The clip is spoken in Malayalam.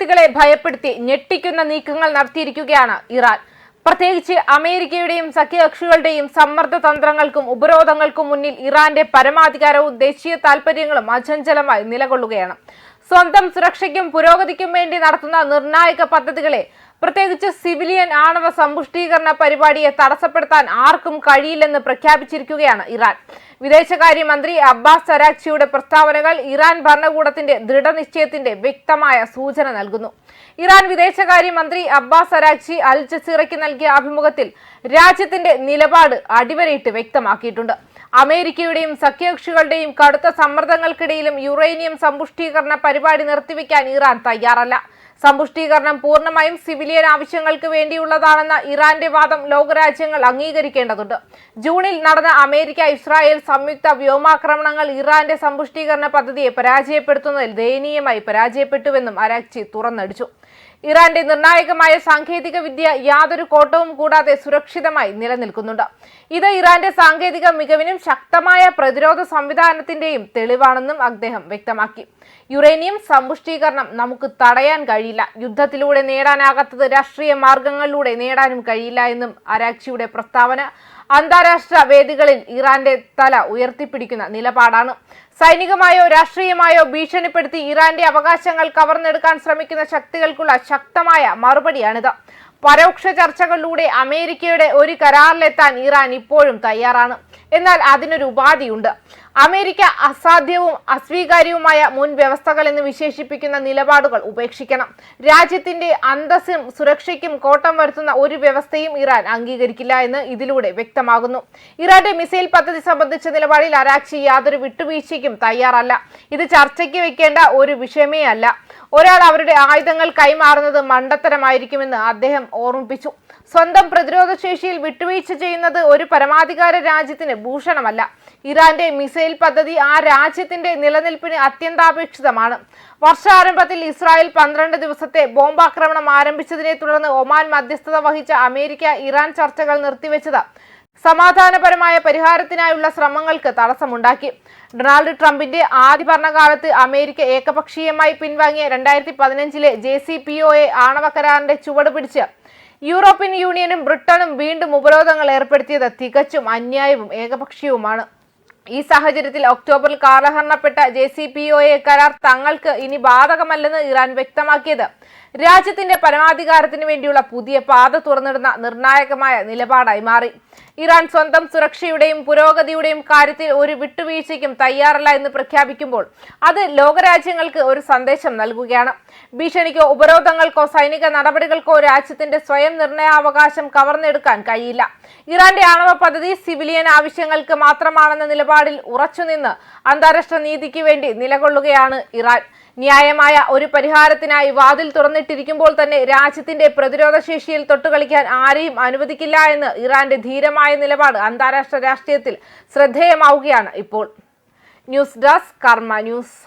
ശക്തികളെ ഭയപ്പെടുത്തി ഞെട്ടിക്കുന്ന നീക്കങ്ങൾ നടത്തിയിരിക്കുകയാണ് ഇറാൻ. പ്രത്യേകിച്ച് അമേരിക്കയുടെയും സഖ്യകക്ഷികളുടെയും സമ്മർദ്ദ തന്ത്രങ്ങൾക്കും ഉപരോധങ്ങൾക്കും മുന്നിൽ ഇറാന്റെ പരമാധികാരവും ദേശീയ താൽപര്യങ്ങളും അചഞ്ചലമായി നിലകൊള്ളുകയാണ്. സ്വന്തം സുരക്ഷയ്ക്കും പുരോഗതിക്കും വേണ്ടി നടത്തുന്ന നിർണായക പദ്ധതികളെ, പ്രത്യേകിച്ച് സിവിലിയൻ ആണവ സമ്പുഷ്ടീകരണ പരിപാടിയെ തടസ്സപ്പെടുത്താൻ ആർക്കും കഴിയില്ലെന്ന് പ്രഖ്യാപിച്ചിരിക്കുകയാണ് ഇറാൻ. വിദേശകാര്യമന്ത്രി അബ്ബാസ് അരാക്ചിയുടെ പ്രസ്താവനകൾ ഇറാൻ ഭരണകൂടത്തിന്റെ ദൃഢനിശ്ചയത്തിന്റെ വ്യക്തമായ സൂചന നൽകുന്നു. ഇറാൻ വിദേശകാര്യമന്ത്രി അബ്ബാസ് അരാക്ചി അൽ ജസീറയ്ക്ക് നൽകിയ അഭിമുഖത്തിൽ രാജ്യത്തിന്റെ നിലപാട് അടിവരയിട്ട് വ്യക്തമാക്കിയിട്ടുണ്ട്. അമേരിക്കയുടെയും സഖ്യകക്ഷികളുടെയും കടുത്ത സമ്മർദ്ദങ്ങൾക്കിടയിലും യുറേനിയം സമ്പുഷ്ടീകരണ പരിപാടി നിർത്തിവെക്കാൻ ഇറാൻ തയ്യാറല്ല. സമ്പുഷ്ടീകരണം പൂർണ്ണമായും സിവിലിയൻ ആവശ്യങ്ങൾക്ക് വേണ്ടിയുള്ളതാണെന്ന ഇറാന്റെ വാദം ലോകരാജ്യങ്ങൾ അംഗീകരിക്കേണ്ടതുണ്ട്. ജൂണിൽ നടന്ന അമേരിക്ക-ഇസ്രായേൽ സംയുക്ത വ്യോമാക്രമണങ്ങൾ ഇറാന്റെ സമ്പുഷ്ടീകരണ പദ്ധതിയെ പരാജയപ്പെടുത്തുന്നതിൽ ദയനീയമായി പരാജയപ്പെട്ടുവെന്നും അരാക്ചി തുറന്നടിച്ചു. ഇറാന്റെ നിർണായകമായ സാങ്കേതിക വിദ്യ യാതൊരു കോട്ടവും കൂടാതെ സുരക്ഷിതമായി നിലനിൽക്കുന്നുണ്ട്. ഇത് ഇറാന്റെ സാങ്കേതിക മികവിനും ശക്തമായ പ്രതിരോധ സംവിധാനത്തിന്റെയും തെളിവാണെന്നും അദ്ദേഹം വ്യക്തമാക്കി. യുറേനിയം സമ്പുഷ്ടീകരണം നമുക്ക് തടയാൻ കഴിയില്ല. യുദ്ധത്തിലൂടെ നേടാനാകാത്തത് രാഷ്ട്രീയ മാർഗങ്ങളിലൂടെ നേടാനും കഴിയില്ല എന്നും അരാക്ചിയുടെ പ്രസ്താവന അന്താരാഷ്ട്ര വേദികളിൽ ഇറാന്റെ തല ഉയർത്തിപ്പിടിക്കുന്ന നിലപാടാണ്. സൈനികമായോ രാഷ്ട്രീയമായോ ഭീഷണിപ്പെടുത്തി ഇറാന്റെ അവകാശങ്ങൾ കവർന്നെടുക്കാൻ ശ്രമിക്കുന്ന ശക്തികൾക്കുള്ള ശക്തമായ മറുപടിയാണിത്. പരോക്ഷ ചർച്ചകളിലൂടെ അമേരിക്കയുടെ ഒരു കരാറിലെത്താൻ ഇറാൻ ഇപ്പോഴും തയ്യാറാണ്. എന്നാൽ അതിനൊരു ഉപാധിയുണ്ട്. അമേരിക്ക അസാധ്യവും അസ്വീകാര്യവുമായ മുൻ വ്യവസ്ഥകൾ എന്ന് വിശേഷിപ്പിക്കുന്ന നിലപാടുകൾ ഉപേക്ഷിക്കണം. രാജ്യത്തിന്റെ അന്തസ്സും സുരക്ഷയ്ക്കും കോട്ടം വരുത്തുന്ന ഒരു വ്യവസ്ഥയും ഇറാൻ അംഗീകരിക്കില്ല എന്ന് ഇതിലൂടെ വ്യക്തമാകുന്നു. ഇറാന്റെ മിസൈൽ പദ്ധതി സംബന്ധിച്ച നിലപാടിൽ അരാക്ചി യാതൊരു വിട്ടുവീഴ്ചയ്ക്കും തയ്യാറല്ല. ഇത് ചർച്ചയ്ക്ക് വെക്കേണ്ട ഒരു വിഷയമേ അല്ല. ഒരാൾ അവരുടെ ആയുധങ്ങൾ കൈമാറുന്നത് മണ്ടത്തരമായിരിക്കുമെന്ന് അദ്ദേഹം ഓർമ്മിപ്പിച്ചു. സ്വന്തം പ്രതിരോധ ശേഷിയിൽ വിട്ടുവീഴ്ച ചെയ്യുന്നത് ഒരു പരമാധികാര രാജ്യത്തിന് ഭൂഷണമല്ല. ഇറാന്റെ മിസൈൽ പദ്ധതി ആ രാജ്യത്തിന്റെ നിലനിൽപ്പിന് അത്യന്താപേക്ഷിതമാണ്. വർഷാരംഭത്തിൽ ഇസ്രായേൽ 12 ദിവസത്തെ ബോംബാക്രമണം ആരംഭിച്ചതിനെ തുടർന്ന് ഒമാൻ മധ്യസ്ഥത വഹിച്ച അമേരിക്ക ഇറാൻ ചർച്ചകൾ നിർത്തിവെച്ചത് സമാധാനപരമായ പരിഹാരത്തിനായുള്ള ശ്രമങ്ങൾക്ക് തടസ്സമുണ്ടാക്കി. ഡൊണാൾഡ് ട്രംപിന്റെ ആദ്യ ഭരണകാലത്ത് അമേരിക്ക ഏകപക്ഷീയമായി പിൻവാങ്ങിയ 2015 JCPOA ആണവ കരാറിന്റെ ചുവട് പിടിച്ച് യൂറോപ്യൻ യൂണിയനും ബ്രിട്ടനും വീണ്ടും ഉപരോധങ്ങൾ ഏർപ്പെടുത്തിയത് തികച്ചും അന്യായവും ഏകപക്ഷീയവുമാണ്. ഈ സാഹചര്യത്തിൽ ഒക്ടോബറിൽ കാലഹരണപ്പെട്ട JCPOA കരാർ തങ്ങൾക്ക് ഇനി ബാധകമല്ലെന്ന് ഇറാൻ വ്യക്തമാക്കിയത് രാജ്യത്തിന്റെ പരമാധികാരത്തിന് വേണ്ടിയുള്ള പുതിയ പാത തുറന്നിടുന്ന നിർണായകമായ നിലപാടായി മാറി. ഇറാൻ സ്വന്തം സുരക്ഷയുടെയും പുരോഗതിയുടെയും കാര്യത്തിൽ ഒരു വിട്ടുവീഴ്ചയ്ക്കും തയ്യാറല്ല എന്ന് പ്രഖ്യാപിക്കുമ്പോൾ അത് ലോകരാജ്യങ്ങൾക്ക് ഒരു സന്ദേശം നൽകുകയാണ്. ഭീഷണിക്കോ ഉപരോധങ്ങൾക്കോ സൈനിക നടപടികൾക്കോ രാജ്യത്തിന്റെ സ്വയം നിർണയാവകാശം കവർന്നെടുക്കാൻ കഴിയില്ല. ഇറാന്റെ ആണവ പദ്ധതി സിവിലിയൻ ആവശ്യങ്ങൾക്ക് മാത്രമാണെന്ന നിലപാടിൽ ഉറച്ചുനിന്ന് അന്താരാഷ്ട്ര നീതിക്ക് വേണ്ടി നിലകൊള്ളുകയാണ് ഇറാൻ. ന്യായമായ ഒരു പരിഹാരത്തിനായി വാതിൽ തുറന്നിട്ടിരിക്കുമ്പോൾ തന്നെ രാജ്യത്തിന്റെ പ്രതിരോധ ശേഷിയിൽ തൊട്ടുകളിക്കാൻ ആരെയും അനുവദിക്കില്ല എന്ന് ഇറാന്റെ ധീരമായ നിലപാട് അന്താരാഷ്ട്ര രാഷ്ട്രീയത്തിൽ ശ്രദ്ധേയമാവുകയാണ് ഇപ്പോൾ. ന്യൂസ് ഡെസ്ക് കർമ്മ ന്യൂസ്.